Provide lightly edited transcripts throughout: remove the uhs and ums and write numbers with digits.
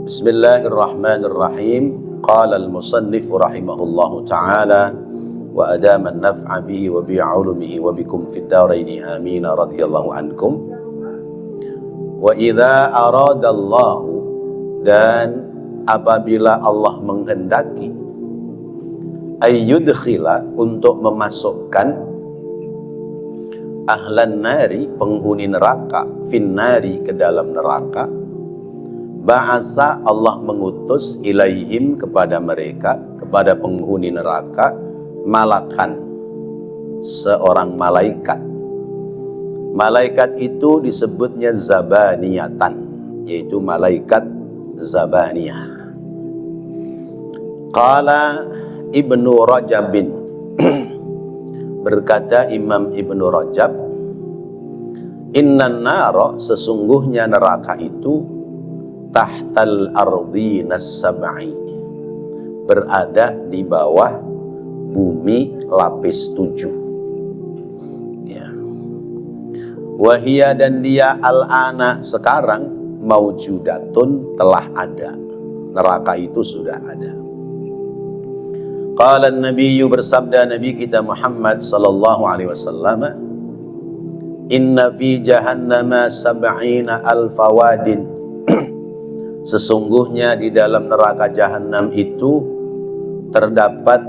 Bismillahirrahmanirrahim. Qala al-musannif rahimahullahu ta'ala wa adama an-naf'a bihi wa bi'ulumihi wa bikum fid dharaini amin radhiyallahu ankum. Wa idza aradallahu, dan apabila Allah menghendaki, ayyudkhila, untuk memasukkan ahlan nari, penghuni neraka, finnari, ke dalam neraka, ba'asa, Allah mengutus, ilaihim, kepada mereka, kepada penghuni neraka, malakan, seorang malaikat. Malaikat itu disebutnya zabaniyatan, yaitu malaikat zabaniyah. Qala Ibnu Rajabin, berkata Imam Ibnu Rajab, innan nara, sesungguhnya neraka itu, tahtal ardinas sab'i, berada di bawah bumi lapis 7. Ya. Wahia, dan dia, al-ana, sekarang, maujudatun, telah ada. Neraka itu sudah ada. Qala an-nabiyyu, bersabda Nabi kita Muhammad sallallahu alaihi wasallam, inna fi jahannama sab'ina alfa wadin, sesungguhnya di dalam neraka jahanam itu terdapat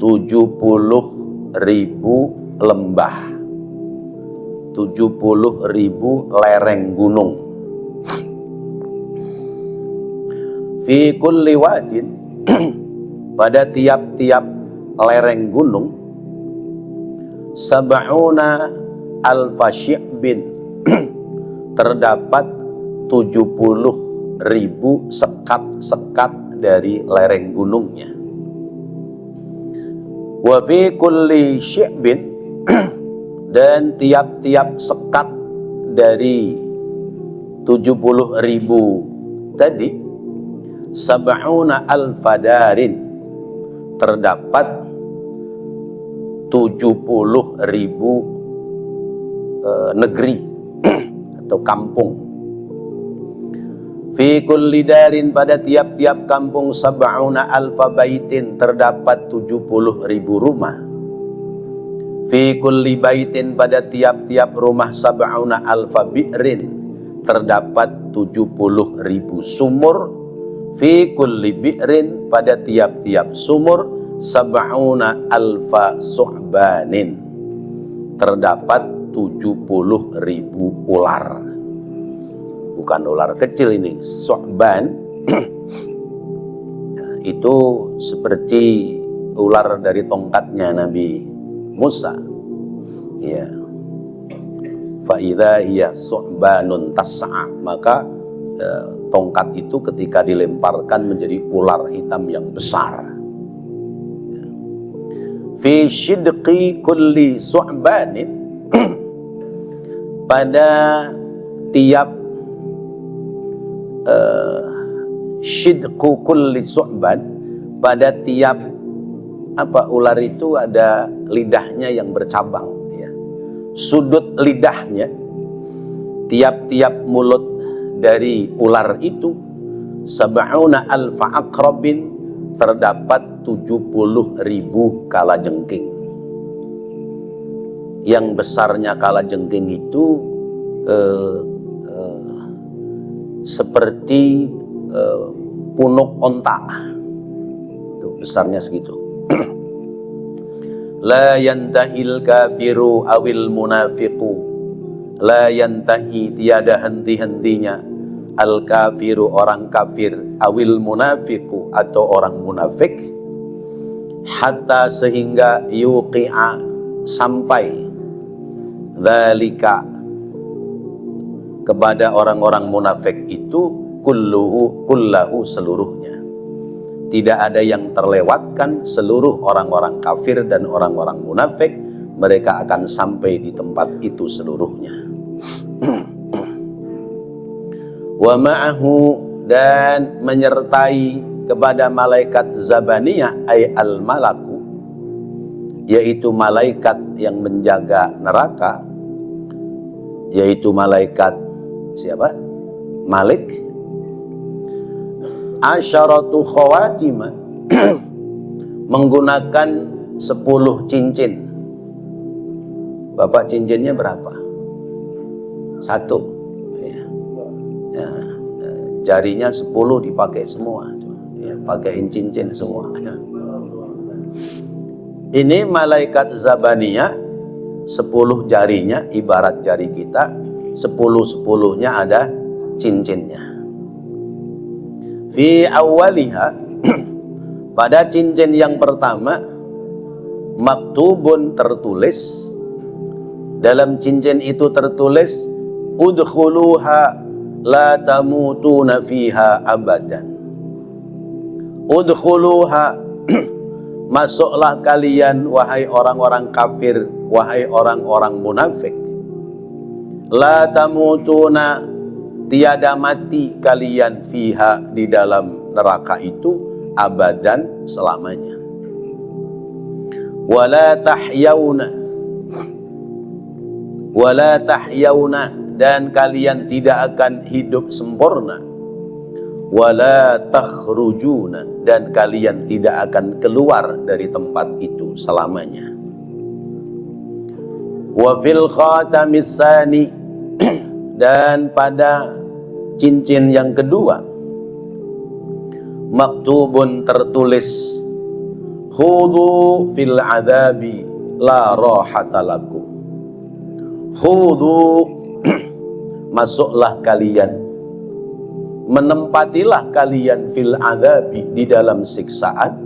70.000 lembah, 70.000 lereng gunung. Fi kulli wadin, pada tiap-tiap lereng gunung, sab'una alfa syi'bin, terdapat 70.000 sekat-sekat dari lereng gunungnya. Wa fi kulli syi'bin, dan tiap-tiap sekat dari 70.000 tadi, sab'una alfa darin, terdapat 70.000 negeri atau kampung. Fi kulli darin, pada tiap-tiap kampung, sab'una alfa baitin, terdapat 70.000 rumah. Fi kulli baitin, pada tiap-tiap rumah, sab'una alfa bi'rin, terdapat 70.000 sumur. Fi kulli bi'rin, pada tiap-tiap sumur, sab'una alfa su'banin, terdapat 70.000 ular. Bukan ular kecil ini, su'ban. Itu seperti ular dari tongkatnya Nabi Musa. Ya. Fa idza hiya su'banun tas'a, maka tongkat itu ketika dilemparkan menjadi ular hitam yang besar. Fi shidqi kulli su'banin, pada tiap shidqu kulli su'ban, pada tiap ular itu ada lidahnya yang bercabang, ya. Sudut lidahnya, tiap-tiap mulut dari ular itu, sab'una alfa aqrabin, terdapat 70.000 kalajengking. Yang besarnya kalajengking itu seperti punuk onta, itu besarnya segitu. La yantahil kafiru awil munafiqu, la yantahi, tiada henti-hentinya, al kafiru, orang kafir, awil munafiqu, atau orang munafik, hatta, sehingga, yuqi'a, sampai, dzalika, kepada orang-orang munafik itu, kullahu, seluruhnya. Tidak ada yang terlewatkan, seluruh orang-orang kafir dan orang-orang munafik, mereka akan sampai di tempat itu seluruhnya. Wa ma'ahu, dan menyertai kepada malaikat zabaniyah, ay al-malaku, yaitu malaikat yang menjaga neraka, yaitu malaikat siapa? Malik. asyaratu khawatima menggunakan 10 cincin. Bapak cincinnya berapa? 1 ya. Ya, jarinya 10 dipakai semua ya, pakaiin cincin semua ya. Ini malaikat zabaniyah 10 jarinya ibarat jari kita, 10-10-nya ada cincinnya. Fi awwaliha pada cincin yang pertama maktubun tertulis, dalam cincin itu tertulis udkhuluha la tamutuna fiha abadan. Udkhuluha masuklah kalian wahai orang-orang kafir, wahai orang-orang munafik. La tamutuna tiada mati kalian fiha di dalam neraka itu abadan selamanya. Wala tahyawna dan kalian tidak akan hidup sempurna. Wala takhrujuna dan kalian tidak akan keluar dari tempat itu selamanya. Wa fil khatamis tsani dan pada cincin yang kedua maktubun tertulis khudu fil adzabi la rahata lakum. Khudu masuklah kalian, menempatilah kalian fil adzabi di dalam siksaan,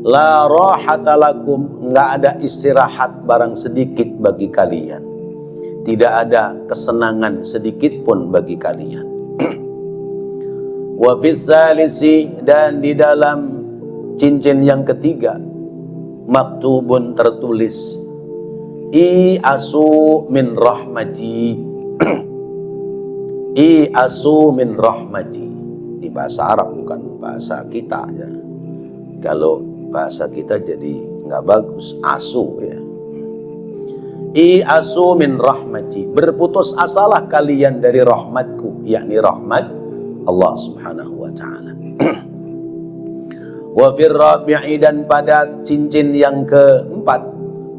la rahata lakum enggak ada istirahat barang sedikit bagi kalian, tidak ada kesenangan sedikit pun bagi kalian. Wa fis salisi dan di dalam cincin yang ketiga maktubun tertulis I asu min rahmati. I asu min rahmati. Di bahasa Arab bukan bahasa kita ya. Kalau bahasa kita jadi nggak bagus, asu ya. I asu min rahmati. Berputus asalah kalian dari rahmatku, yakni rahmat Allah Subhanahu wa taala. Wa fir rabi'i dan pada cincin yang keempat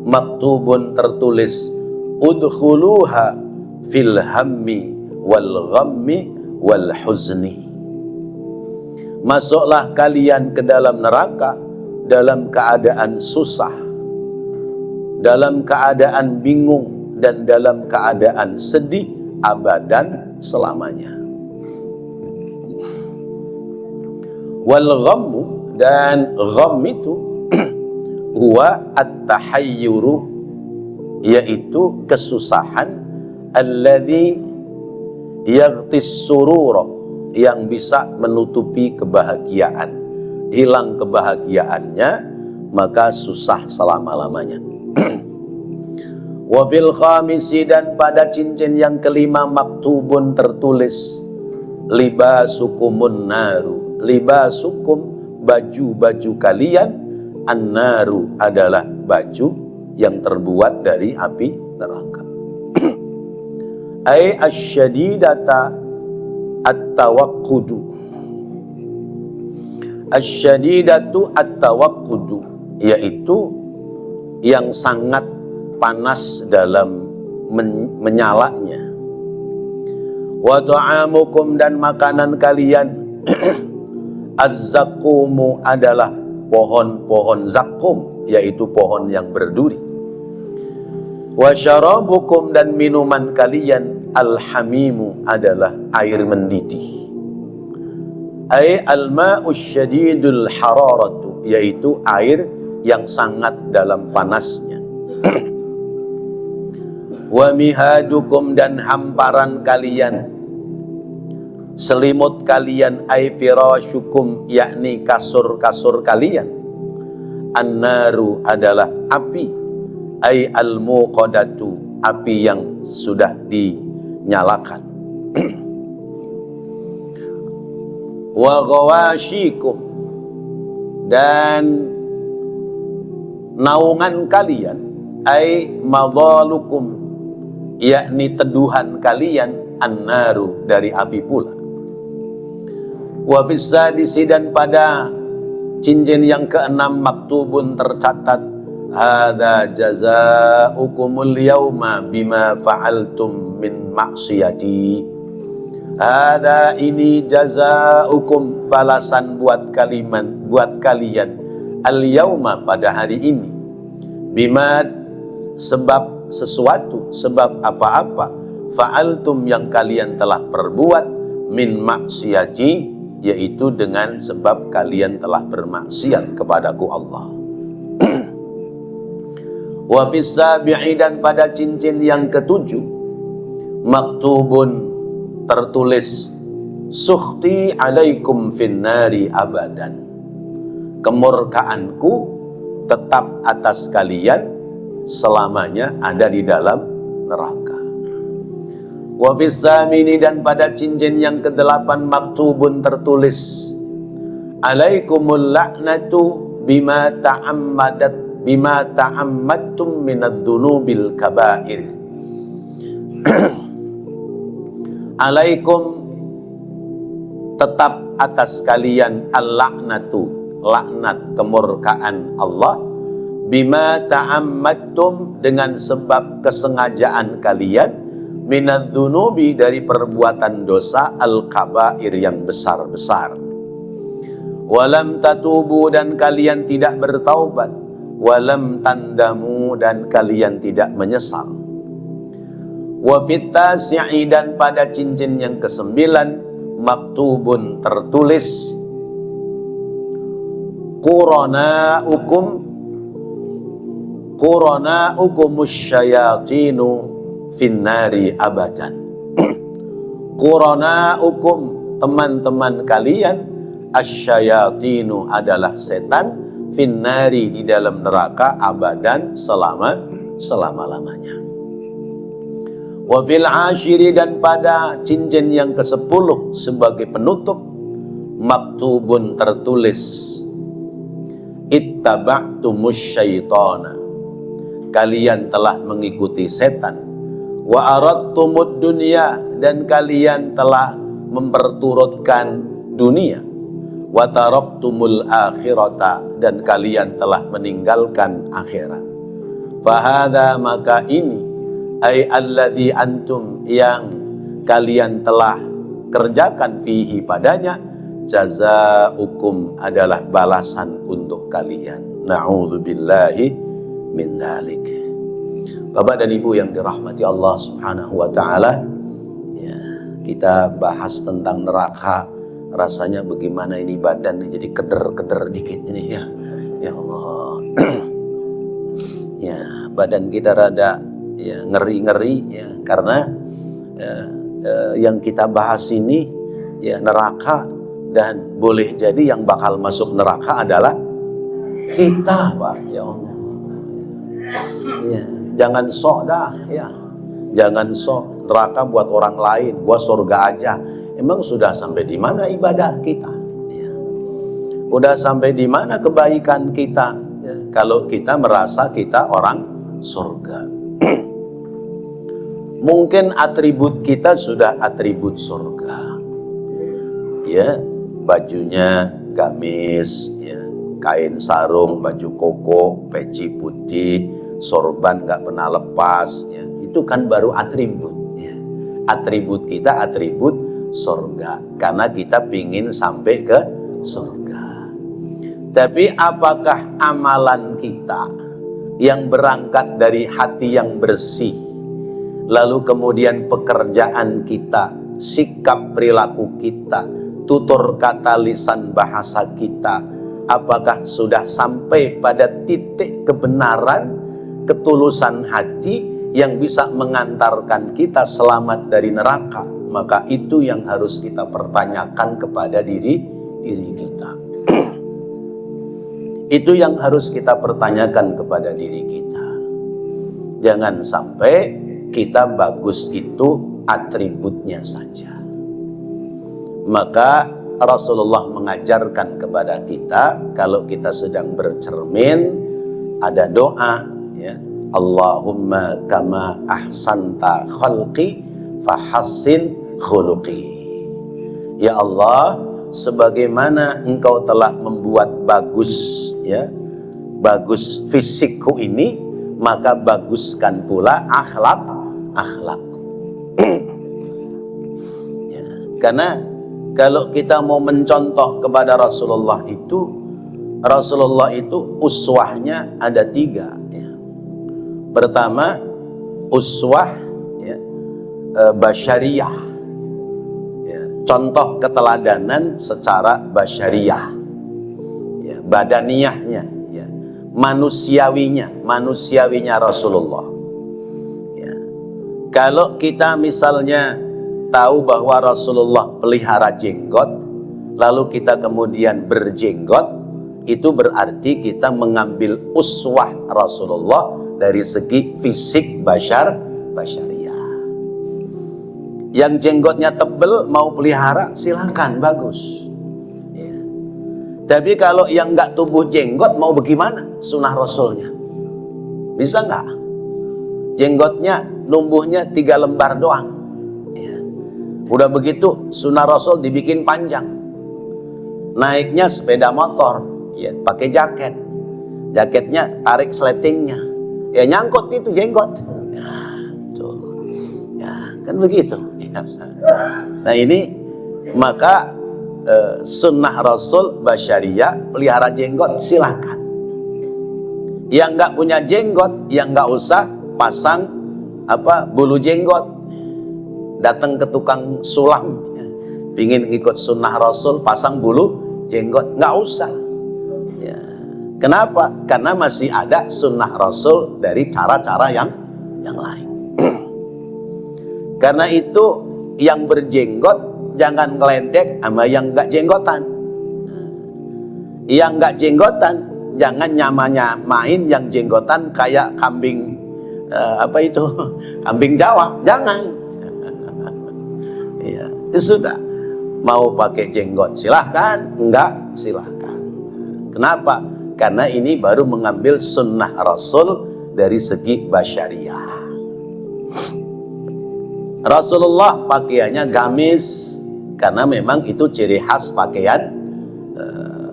maktubun tertulis udkhuluha fil hammi wal ghammi wal huzni. Masuklah kalian ke dalam neraka dalam keadaan susah, dalam keadaan bingung dan dalam keadaan sedih abadan selamanya. Wal ghammu dan gham itu huwa at-tahayyuru yaitu kesusahan alladzi yaghtis surura yang bisa menutupi kebahagiaan, hilang kebahagiaannya maka susah selama-lamanya. Wa fil khamisi dan pada cincin yang kelima maktubun tertulis libasukumun naru. Libasukum baju-baju kalian, an-naru adalah baju yang terbuat dari api neraka. Ai asyadidata at-tawaqqudu. Asyadidatu at-tawaqqudu yaitu yang sangat panas dalam menyalanya. Wa ta'amukum dan makanan kalian az-zaqumu adalah pohon-pohon zakum, yaitu pohon yang berduri. Wa syarabukum dan minuman kalian al-hamimu adalah air mendidih. Ai al-ma'u syadidul hararatu yaitu air yang sangat dalam panasnya. Wa mihadukum dan hamparan kalian, selimut kalian, ay firashukum yakni kasur-kasur kalian, an-naru adalah api, ay al-muqadatu api yang sudah dinyalakan. Wa ghawashikum dan naungan kalian, ay madhalukum yakni teduhan kalian, an-naru dari api pula. Wa fis sadisi, dan pada cincin yang keenam, maktubun tercatat, hadza jazaa'ukumul yauma bima fa'altum min maksiyati. Hadza, ini jazaa'ukum, balasan buat kalian al yauma, pada hari ini, bima, sebab sesuatu, sebab apa-apa, fa'altum, yang kalian telah perbuat, min maksiyati, yaitu dengan sebab kalian telah bermaksiat kepadaku Allah. Wa fis sabi'i, dan pada cincin yang ketujuh, maktubun tertulis, sukhti alaikum finnari abadan, kemurkaanku tetap atas kalian selamanya ada di dalam neraka. Wa fis samini, dan pada cincin yang kedelapan, maktubun tertulis, alaikumul la'natu bima ta'ammadtum minadz-dzunubil kaba'ir. Alaikum, tetap atas kalian, al-la'natu, laknat, kemurkaan Allah, bima ta'ammadtum, dengan sebab kesengajaan kalian, minadz-dzunubi, dari perbuatan dosa, al-kabair, yang besar-besar. Walam tatubu, dan kalian tidak bertaubat, walam tandamu, dan kalian tidak menyesal. Wa fit tasi'i, dan pada cincin yang kesembilan, maktubun tertulis, qurana'ukumus syayatinu finnari abadan. Qurana'ukum, teman-teman kalian, asyayatinu, adalah setan, finnari, di dalam neraka, abadan, selama-lamanya. Wa fil ashiri, dan pada cincin yang ke-10 sebagai penutup, maktubun tertulis, ittaba'tumus syaitana, kalian telah mengikuti setan, wa aradtumud dunya, dan kalian telah memperturutkan dunia, wa taraktumul akhirata, dan kalian telah meninggalkan akhirat. Fahadha, maka ini, ay alladzi antum, yang kalian telah kerjakan, fihi, padanya, jazaa'ukum, adalah balasan untuk kalian. Na'udzubillahi min dzalik. Bapak dan Ibu yang dirahmati Allah Subhanahu wa taala, ya, kita bahas tentang neraka. Rasanya bagaimana ini badan ini jadi keder-keder dikit ini, ya. Ya Allah. Ya, badan kita rada, ya, ngeri-ngeri, ya, karena yang kita bahas ini, ya, neraka, dan boleh jadi yang bakal masuk neraka adalah kita, Pak. Ya Allah. Ya, jangan sok dah, ya. Jangan sok neraka buat orang lain, buat surga aja. Emang sudah sampai di mana ibadah kita? Ya. Udah sampai di mana kebaikan kita? Ya, kalau kita merasa kita orang surga. Mungkin atribut kita sudah atribut surga. Ya, bajunya gamis, ya, kain sarung, baju koko, peci putih, sorban nggak pernah lepas, ya. Itu kan baru atribut, ya. Atribut kita atribut surga, karena kita pingin sampai ke surga. Tapi apakah amalan kita yang berangkat dari hati yang bersih, lalu kemudian pekerjaan kita, sikap perilaku kita, tutur kata lisan bahasa kita, apakah sudah sampai pada titik kebenaran, ketulusan hati yang bisa mengantarkan kita selamat dari neraka? Maka itu yang harus kita pertanyakan kepada diri kita. Itu yang harus kita pertanyakan kepada diri kita. Jangan sampai kita bagus itu atributnya saja. Maka Rasulullah mengajarkan kepada kita, kalau kita sedang bercermin, ada doa, ya, Allahumma kama ahsanta khalqi fahassin khuluqi. Ya Allah, sebagaimana engkau telah membuat bagus, ya, bagus fisikku ini, maka baguskan pula akhlakku. Ya, karena kalau kita mau mencontoh kepada Rasulullah itu uswahnya ada 3. Ya. Pertama, uswah, ya, basyariyah, ya, contoh keteladanan secara basyariyah, ya, badaniyahnya, ya, manusiawinya Rasulullah. Ya. Kalau kita misalnya tahu bahwa Rasulullah pelihara jenggot, lalu kita kemudian berjenggot, itu berarti kita mengambil uswah Rasulullah dari segi fisik basyariyah. Yang jenggotnya tebel mau pelihara, silakan, bagus. Ya. Tapi kalau yang nggak tumbuh jenggot mau bagaimana? Sunnah Rasulnya bisa nggak? Jenggotnya numbuhnya 3 lembar doang. Udah begitu sunnah Rasul dibikin panjang. Naiknya sepeda motor, ya, pakai jaketnya tarik sletingnya, ya, nyangkut itu jenggot. Ya, tuh. Ya, kan begitu. Ya. Nah ini maka sunnah Rasul basyariyah, pelihara jenggot silahkan. Yang nggak punya jenggot, yang nggak usah pasang bulu jenggot. Datang ke tukang sulam, ya, pingin ngikut sunnah Rasul, pasang bulu jenggot, nggak usah. Ya. Kenapa? Karena masih ada sunnah Rasul dari cara-cara yang lain. Karena itu yang berjenggot jangan ngeledek sama yang nggak jenggotan. Yang nggak jenggotan jangan nyamain yang jenggotan kayak kambing kambing Jawa, jangan. Ya, itu sudah. Mau pakai jenggot silahkan, enggak silahkan. Kenapa? Karena ini baru mengambil sunnah Rasul dari segi basyariyah. Rasulullah pakaiannya gamis karena memang itu ciri khas pakaian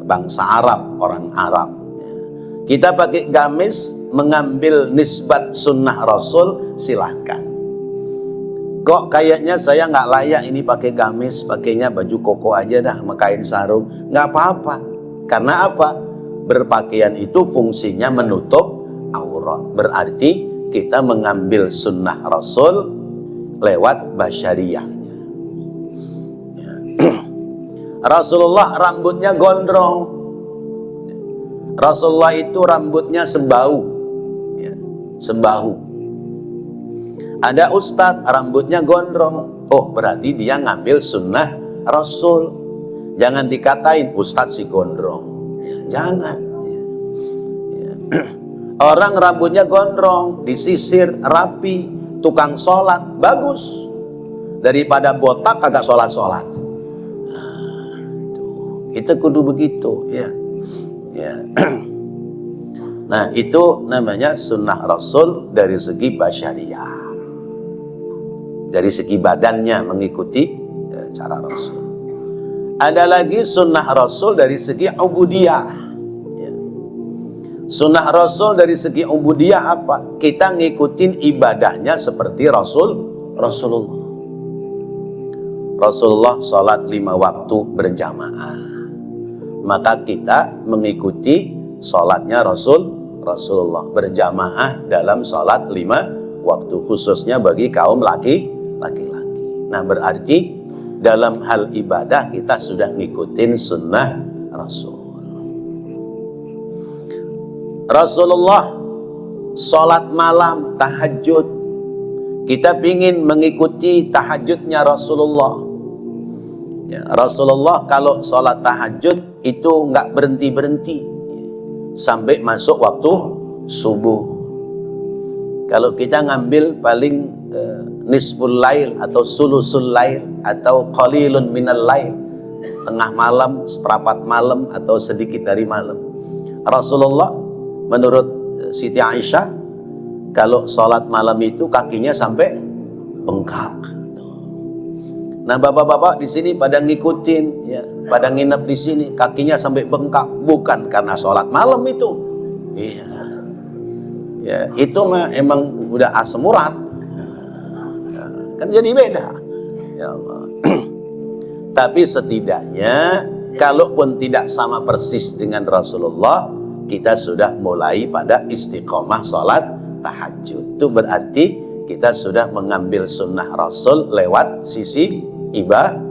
bangsa Arab, orang Arab. Kita pakai gamis mengambil nisbat sunnah Rasul, silahkan. Kok kayaknya saya nggak layak ini pakai gamis, pakainya baju koko aja dah, sama kain sarung. Nggak apa-apa. Karena apa? Berpakaian itu fungsinya menutup aurat. Berarti kita mengambil sunnah Rasul lewat basyariyahnya. Ya. Rasulullah rambutnya gondrong. Rasulullah itu rambutnya sebahu. Ya, sebahu. Ada ustadz rambutnya gondrong, oh berarti dia ngambil sunnah Rasul. Jangan dikatain ustadz si gondrong, ya, jangan. Ya. Ya. Orang rambutnya gondrong, disisir rapi, tukang sholat, bagus. Daripada botak kagak sholat. Nah, itu kudu begitu, ya. Ya. Nah itu namanya sunnah Rasul dari segi basyariyah. Dari segi badannya mengikuti cara Rasul. Ada lagi sunnah Rasul dari segi ubudiyah. Ya. Sunnah Rasul dari segi ubudiyah apa? Kita ngikutin ibadahnya seperti Rasulullah. Rasulullah sholat 5 waktu berjamaah. Maka kita mengikuti sholatnya Rasulullah berjamaah dalam sholat 5 waktu, khususnya bagi kaum laki-laki. Nah berarti dalam hal ibadah kita sudah ngikutin sunnah Rasul. Rasulullah sholat malam tahajud, kita ingin mengikuti tahajudnya Rasulullah. Ya, Rasulullah kalau sholat tahajud itu nggak berhenti sampai masuk waktu subuh. Kalau kita ngambil paling nisful lail atau sulusul lail atau qalilun minal lail, tengah malam, seperempat malam atau sedikit dari malam. Rasulullah menurut Siti Aisyah kalau sholat malam itu kakinya sampai bengkak. Nah, bapak-bapak di sini pada ngikutin, ya, pada nginep di sini, kakinya sampai bengkak, bukan karena sholat malam itu. Iya. Ya, itu mah emang udah asam urat. Ya, kan jadi beda. Ya Allah. Tapi setidaknya, kalaupun tidak sama persis dengan Rasulullah, kita sudah mulai pada istiqomah sholat tahajud. Itu berarti kita sudah mengambil sunnah Rasul lewat sisi ibadah.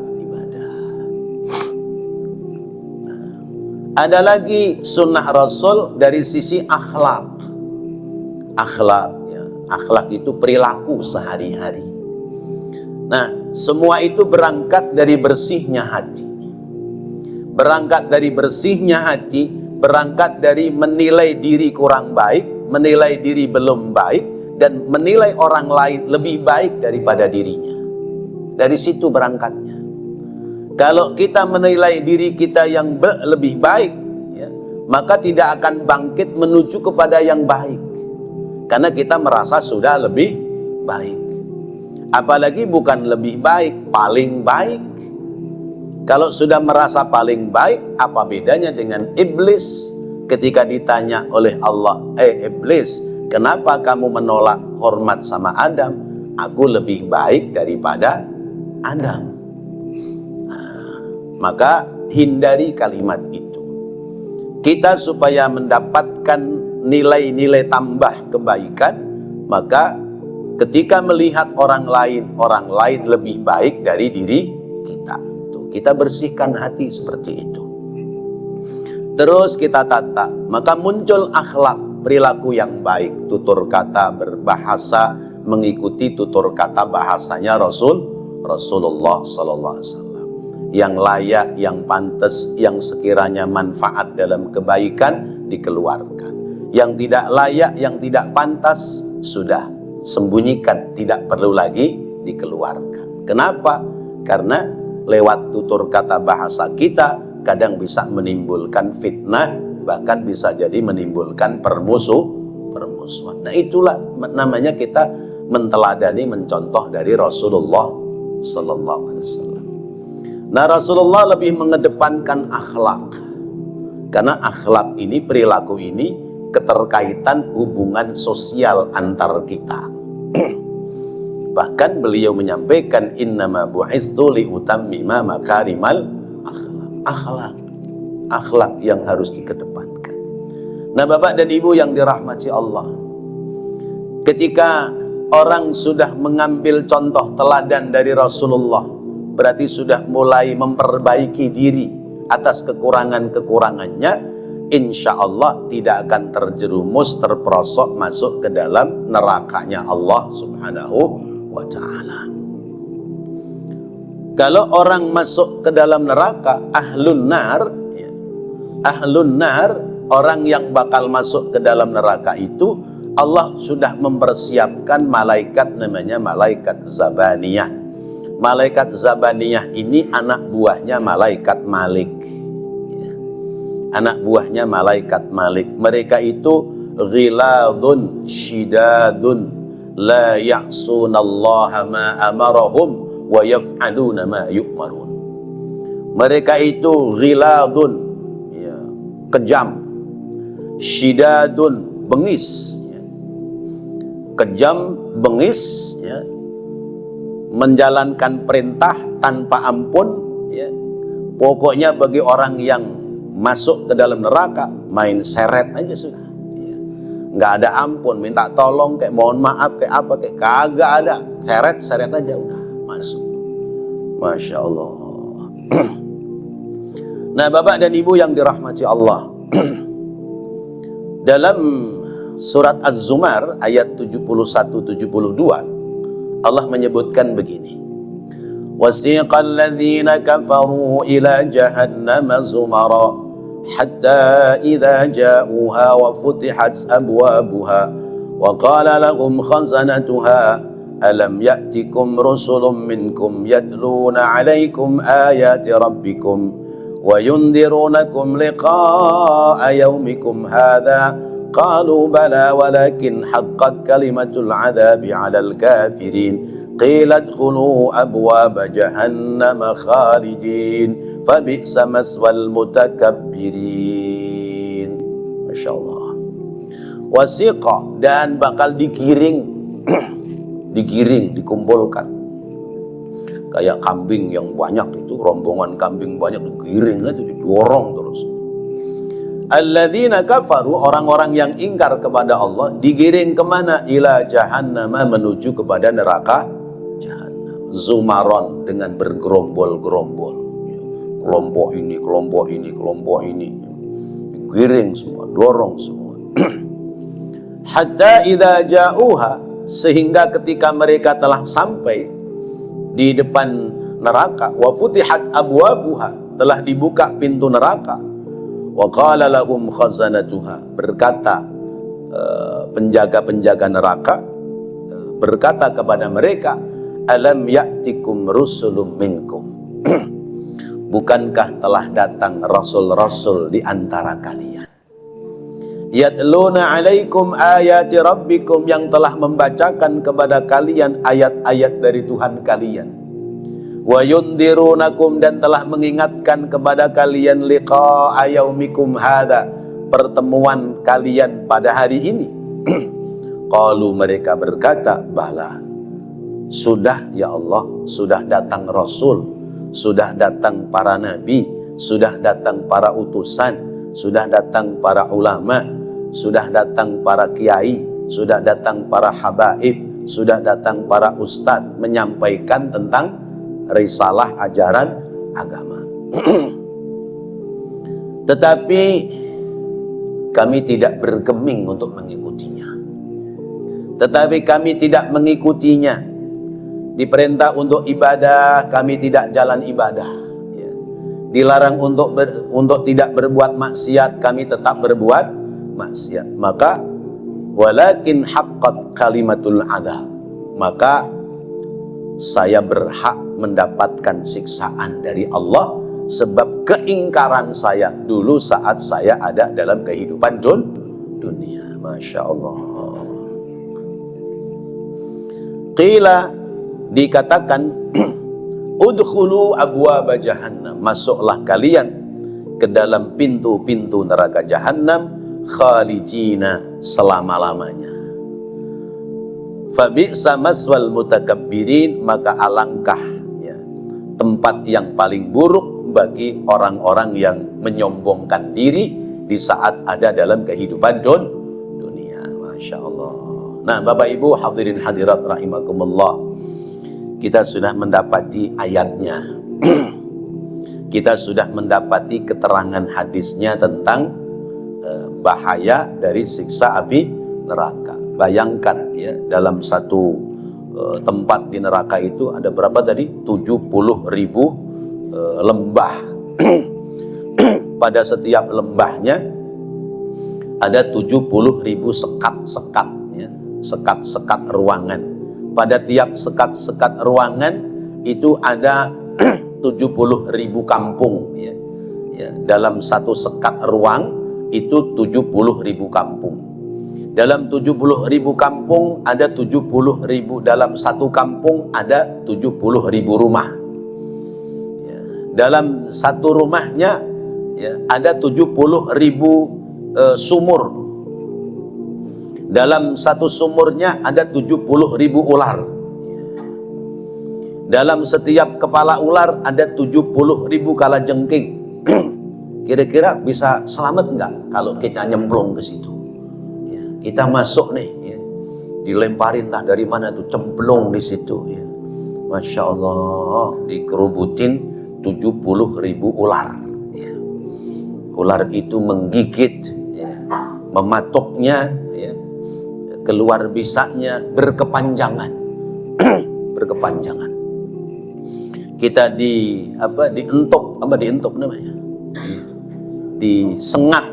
Ada lagi sunnah Rasul dari sisi akhlak. Akhlak, ya. Akhlak itu perilaku sehari-hari. Nah, semua itu berangkat dari bersihnya hati. Berangkat dari bersihnya hati, berangkat dari menilai diri kurang baik, menilai diri belum baik, dan menilai orang lain lebih baik daripada dirinya. Dari situ berangkatnya. Kalau kita menilai diri kita yang lebih baik, ya, maka tidak akan bangkit menuju kepada yang baik. Karena kita merasa sudah lebih baik. Apalagi bukan lebih baik, paling baik. Kalau sudah merasa paling baik, apa bedanya dengan iblis? Ketika ditanya oleh Allah, iblis, kenapa kamu menolak hormat sama Adam? Aku lebih baik daripada Adam. Nah, maka hindari kalimat itu. Kita supaya mendapatkan nilai-nilai tambah kebaikan, maka ketika melihat orang lain lebih baik dari diri kita. Tuh, kita bersihkan hati seperti itu. Terus kita tata, maka muncul akhlak, perilaku yang baik, tutur kata, berbahasa, mengikuti tutur kata bahasanya Rasulullah Sallallahu Alaihi Wasallam. Yang layak, yang pantas, yang sekiranya manfaat dalam kebaikan dikeluarkan. Yang tidak layak, yang tidak pantas, sudah sembunyikan, tidak perlu lagi dikeluarkan. Kenapa? Karena lewat tutur kata bahasa kita kadang bisa menimbulkan fitnah, bahkan bisa jadi menimbulkan permusuhan. Nah, itulah namanya kita menteladani, mencontoh dari Rasulullah Sallallahu Alaihi Wasallam. Nah, Rasulullah lebih mengedepankan akhlak, karena akhlak ini, perilaku ini keterkaitan hubungan sosial antar kita. Bahkan beliau menyampaikan, innama bu'istu liutammima makarimal akhlak. Akhlak yang harus dikedepankan. Nah, Bapak dan Ibu yang dirahmati Allah, ketika orang sudah mengambil contoh teladan dari Rasulullah, berarti sudah mulai memperbaiki diri atas kekurangan-kekurangannya, insya Allah tidak akan terjerumus, terperosok masuk ke dalam nerakanya Allah Subhanahu wa Ta'ala. Kalau orang masuk ke dalam neraka, ahlun nar, ya, ahlun nar, orang yang bakal masuk ke dalam neraka itu, Allah sudah mempersiapkan malaikat, namanya malaikat Zabaniyah. Malaikat Zabaniyah ini anak buahnya malaikat Malik. Anak buahnya malaikat Malik. Mereka itu ghiladun syidadun la ya'sunallaha ma amarahum wa yaf'aluna ma yu'marun. Mereka itu ghiladun, ya, kejam, syidadun, bengis, ya. Kejam, bengis, ya, menjalankan perintah tanpa ampun, ya. Pokoknya bagi orang yang masuk ke dalam neraka, main seret aja sudah, ya. Nggak ada ampun, minta tolong kayak mohon maaf kayak apa kayak kagak ada, seret aja udah masuk. Masya Allah. Nah, Bapak dan Ibu yang dirahmati Allah, dalam surat Az-Zumar ayat 71-72 Allah menyebutkan begini, wasiqal ladzina kafaru ila jahannama zumara hatta idza ja'uha wa futihat abwabuha wa qala lahum khazanatuha alam ya'tikum rusulun minkum yatluna 'alaikum ayati rabbikum wa yundirunakum liqa'a yawmikum hadha qalu bala walakin haqqat kalimatul 'adzabi 'alal kafirin qila dkhulu abwaba jahannam khalidin fabi'sa maswal mutakabbirin. Masya Allah. Wasiqa, dan bakal digiring digiring, dikumpulkan kayak kambing yang banyak itu, rombongan kambing banyak digiring aja, didorong terus. Alladzina kafaru, orang-orang yang ingkar kepada Allah, digiring kemana? Ila jahannam, menuju kepada neraka jahannam. Zumaron, dengan bergerombol-gerombol, kelompok ini, kelompok ini, kelompok ini, digiring semua, dorong semua. Hatta idza ja'uha, sehingga ketika mereka telah sampai di depan neraka, wa futihat abwabuha, telah dibuka pintu neraka, wa qala lahum khazanatuha, berkata penjaga-penjaga neraka berkata kepada mereka, alam ya'tikum rusulun minkum, bukankah telah datang rasul-rasul di antara kalian, yatluna alaikum ayati rabbikum, yang telah membacakan kepada kalian ayat-ayat dari Tuhan kalian, wa yundirunakum, dan telah mengingatkan kepada kalian liqa'a yaumikum hadza, pertemuan kalian pada hari ini. Qalu, mereka berkata, bala, sudah ya Allah, sudah datang rasul, sudah datang para nabi, sudah datang para utusan, sudah datang para ulama, sudah datang para kiai, sudah datang para habaib, sudah datang para ustadz, menyampaikan tentang risalah ajaran agama. Tetapi kami tidak bergeming untuk mengikutinya. Tetapi kami tidak mengikutinya. Diperintah untuk ibadah, kami tidak jalan ibadah. Dilarang untuk tidak berbuat maksiat, kami tetap berbuat maksiat. Maka walakin haqqat kalimatul adzab, maka saya berhak mendapatkan siksaan dari Allah sebab keingkaran saya dulu saat saya ada dalam kehidupan dunia. Masya Allah. Qila, dikatakan, udkhulu abwaba jahannam, masuklah kalian ke dalam pintu-pintu neraka jahannam, khalidina, selama-lamanya. Fabi'sa maswal mutakabbirin, maka alangkah ya, tempat yang paling buruk bagi orang-orang yang menyombongkan diri di saat ada dalam kehidupan dunia. Masya Allah. Nah, Bapak Ibu hadirin hadirat rahimakumullah, kita sudah mendapati ayatnya. Kita sudah mendapati keterangan hadisnya tentang bahaya dari siksa api neraka. Bayangkan ya, dalam satu tempat di neraka itu ada berapa tadi? 70.000 lembah. Pada setiap lembahnya ada 70.000 sekat-sekat ya, sekat-sekat ruangan. Pada tiap sekat-sekat ruangan itu ada 70.000 kampung ya. Ya, dalam satu sekat ruang itu 70.000 kampung. Dalam 70.000 kampung ada 70.000, dalam satu kampung ada 70.000 rumah. Ya, dalam satu rumahnya ya, ada 70.000 sumur. Dalam satu sumurnya ada 70.000 ular. Dalam setiap kepala ular ada 70.000 kalajengking. Kira-kira bisa selamat nggak kalau kita nyemplung ke situ? Ya, kita masuk nih, ya, dilemparin entah dari mana tuh, cemplung di situ. Ya. Masya Allah, dikerubutin 70.000 ular. Ya. Ular itu menggigit, ya, mematuknya, ya, keluar bisanya berkepanjangan. Berkepanjangan. Kita dientuk namanya, disengat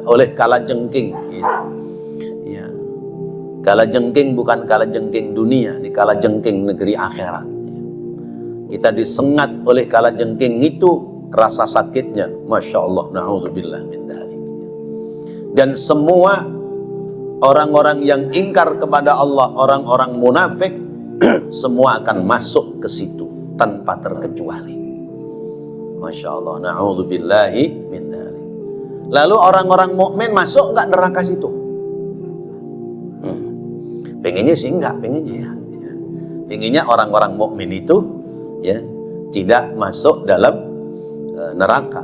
oleh kalajengking. Ya. Kalajengking bukan kalajengking dunia, ini kalajengking negeri akhirat. Kita disengat oleh kalajengking itu, rasa sakitnya, masya Allah, na'udzubillah min dzalik. Dan semua orang-orang yang ingkar kepada Allah, orang-orang munafik, semua akan masuk ke situ tanpa terkecuali. Masya Allah, na'udzubillahi min dzalik. Lalu orang-orang mukmin masuk nggak neraka situ? Pengennya sih enggak, pengennya ya. Pengennya orang-orang mukmin itu ya tidak masuk dalam neraka.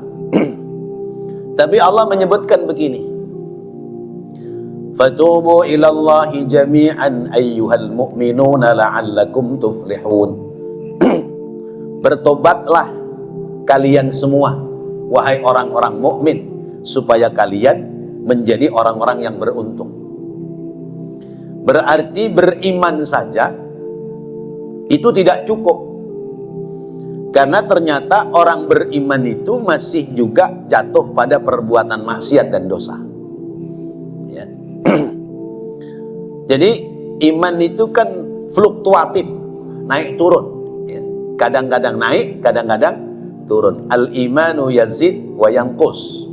Tapi Allah menyebutkan begini, fatubu ilallahi jami'an ayyuhal mu'minuna la'allakum tuflihun. Bertobatlah kalian semua, wahai orang-orang mukmin, supaya kalian menjadi orang-orang yang beruntung. Berarti beriman saja itu tidak cukup, karena ternyata orang beriman itu masih juga jatuh pada perbuatan maksiat dan dosa ya. Jadi iman itu kan fluktuatif, naik turun ya. Kadang-kadang naik, kadang-kadang turun. Al-imanu yazid wa yanqus.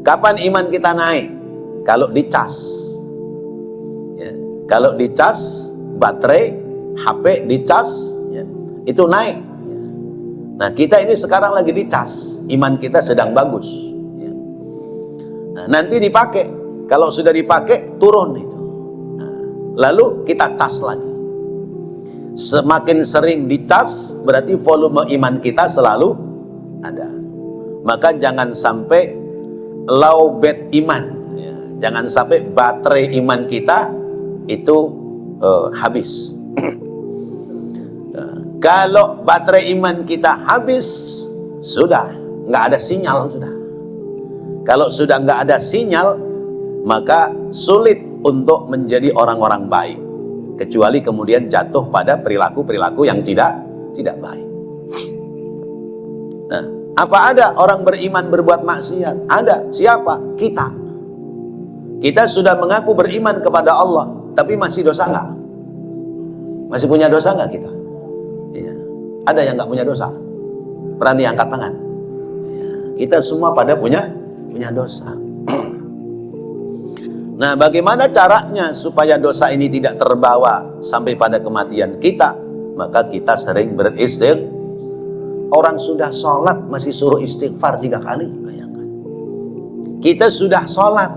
Kapan iman kita naik? Kalau dicas ya. Kalau dicas baterai HP dicas ya, itu naik ya. Nah kita ini sekarang lagi dicas, iman kita sedang bagus ya. Nah, nanti dipakai, kalau sudah dipakai turun itu. Nah, lalu kita cas lagi. Semakin sering dicas berarti volume iman kita selalu ada. Maka jangan sampai low bed iman ya. Jangan sampai baterai iman kita itu habis. Kalau baterai iman kita habis, sudah nggak ada sinyal sudah. Kalau sudah nggak ada sinyal, maka sulit untuk menjadi orang-orang baik, kecuali kemudian jatuh pada perilaku-perilaku yang tidak baik. Nah, apa ada orang beriman berbuat maksiat? Ada. Siapa? Kita. Kita sudah mengaku beriman kepada Allah, tapi masih dosa nggak? Masih punya dosa nggak kita? Ya. Ada yang nggak punya dosa? Berani angkat tangan? Ya. Kita semua pada punya dosa. Nah, bagaimana caranya supaya dosa ini tidak terbawa sampai pada kematian kita? Maka kita sering beristighfar. Orang sudah sholat masih suruh istighfar 3 kali. Bayangkan. Kita sudah sholat,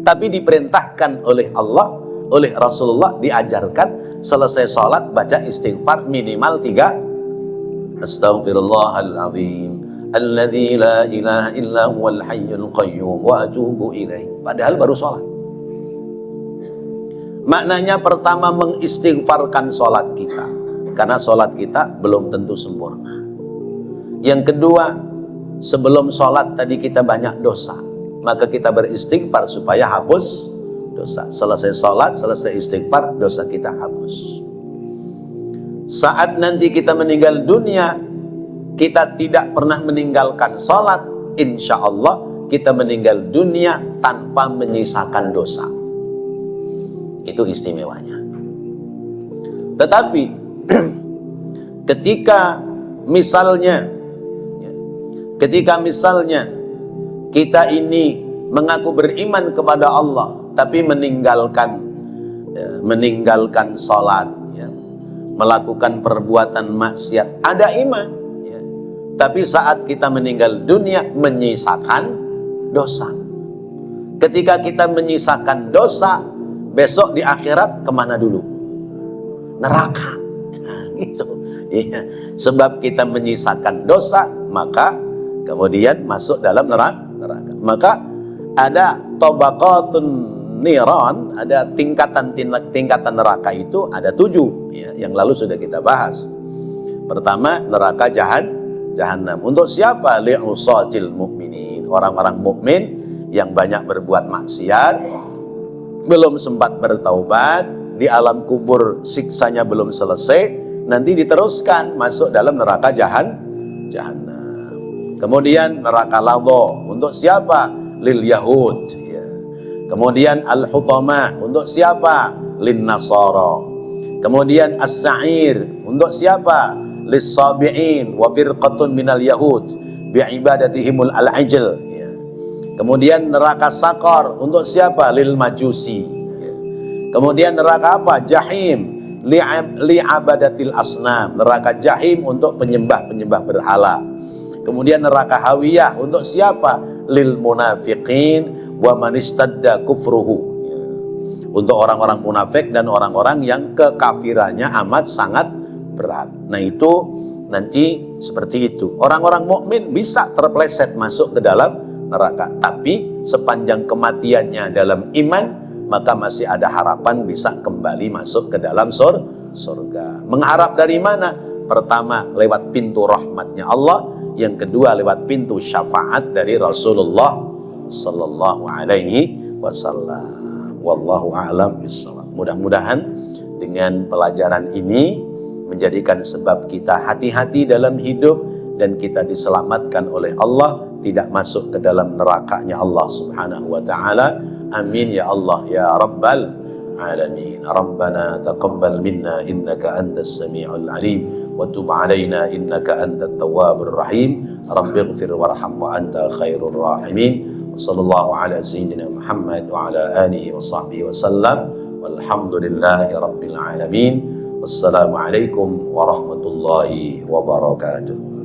tapi diperintahkan oleh Allah, oleh Rasulullah, diajarkan selesai sholat baca istighfar minimal 3. Astaghfirullahaladzim alladzi la ilaha illa huwal hayyul qayyum wa atubu ilaih. Padahal baru sholat. Maknanya pertama mengistighfarkan sholat kita, karena sholat kita belum tentu sempurna. Yang kedua, sebelum sholat tadi kita banyak dosa, maka kita beristighfar supaya hapus dosa. Selesai sholat, selesai istighfar, dosa kita hapus. Saat nanti kita meninggal dunia, kita tidak pernah meninggalkan sholat, insya Allah kita meninggal dunia tanpa menyisakan dosa. Itu istimewanya. Tetapi ketika misalnya kita ini mengaku beriman kepada Allah, tapi meninggalkan sholat, ya, melakukan perbuatan maksiat, ada iman, ya, tapi saat kita meninggal dunia menyisakan dosa. Ketika kita menyisakan dosa, besok di akhirat kemana dulu? Neraka. Gitu. Ya. Sebab kita menyisakan dosa, maka kemudian masuk dalam neraka. Maka ada tabaqatun niran, ada tingkatan neraka itu ada 7 ya, yang lalu sudah kita bahas. Pertama, neraka jahanam. Untuk siapa? Li'usatil mu'minin, orang-orang mukmin yang banyak berbuat maksiat, belum sempat bertaubat, di alam kubur siksanya belum selesai, nanti diteruskan masuk dalam neraka jahanam. Kemudian neraka ladha, untuk siapa? Lil Yahud ya. Kemudian Al-Hutamah, untuk siapa? Lin Nasara. Kemudian As-Sa'ir, untuk siapa? Lis Sabi'in wa firqatun minal Yahud bi'ibadatihimul al-ajl ya. Kemudian neraka Sakar, untuk siapa? Lil Majusi ya. Kemudian neraka apa? Jahim, li'abadatil asnam, neraka jahim untuk penyembah-penyembah berhala. Kemudian neraka hawiyah untuk siapa? Lil munafiqin wa man istadda kufruhu, untuk orang-orang munafik dan orang-orang yang kekafirannya amat sangat berat. Nah itu nanti seperti itu. Orang-orang mukmin bisa terpleset masuk ke dalam neraka, tapi sepanjang kematiannya dalam iman, maka masih ada harapan bisa kembali masuk ke dalam surga. Mengharap dari mana? Pertama, lewat pintu rahmatnya Allah. Yang kedua, lewat pintu syafaat dari Rasulullah sallallahu alaihi wasallam. Wallahu a'lam bishawab. Mudah-mudahan dengan pelajaran ini menjadikan sebab kita hati-hati dalam hidup dan kita diselamatkan oleh Allah, tidak masuk ke dalam nerakanya Allah Subhanahu wa taala. Amin ya Allah ya Rabbal alamin. Rabbana taqabbal minna innaka antas samiul alim wa tub alaina innaka antat tawwabur rahim. Rabbighfir warham wa anta khairur rahimin. Sallallahu ala sayyidina Muhammad wa ala alihi wa sahbihi wa sallam. Walhamdulillahi rabbil alamin. Wassalamu alaikum warahmatullahi wabarakatuh.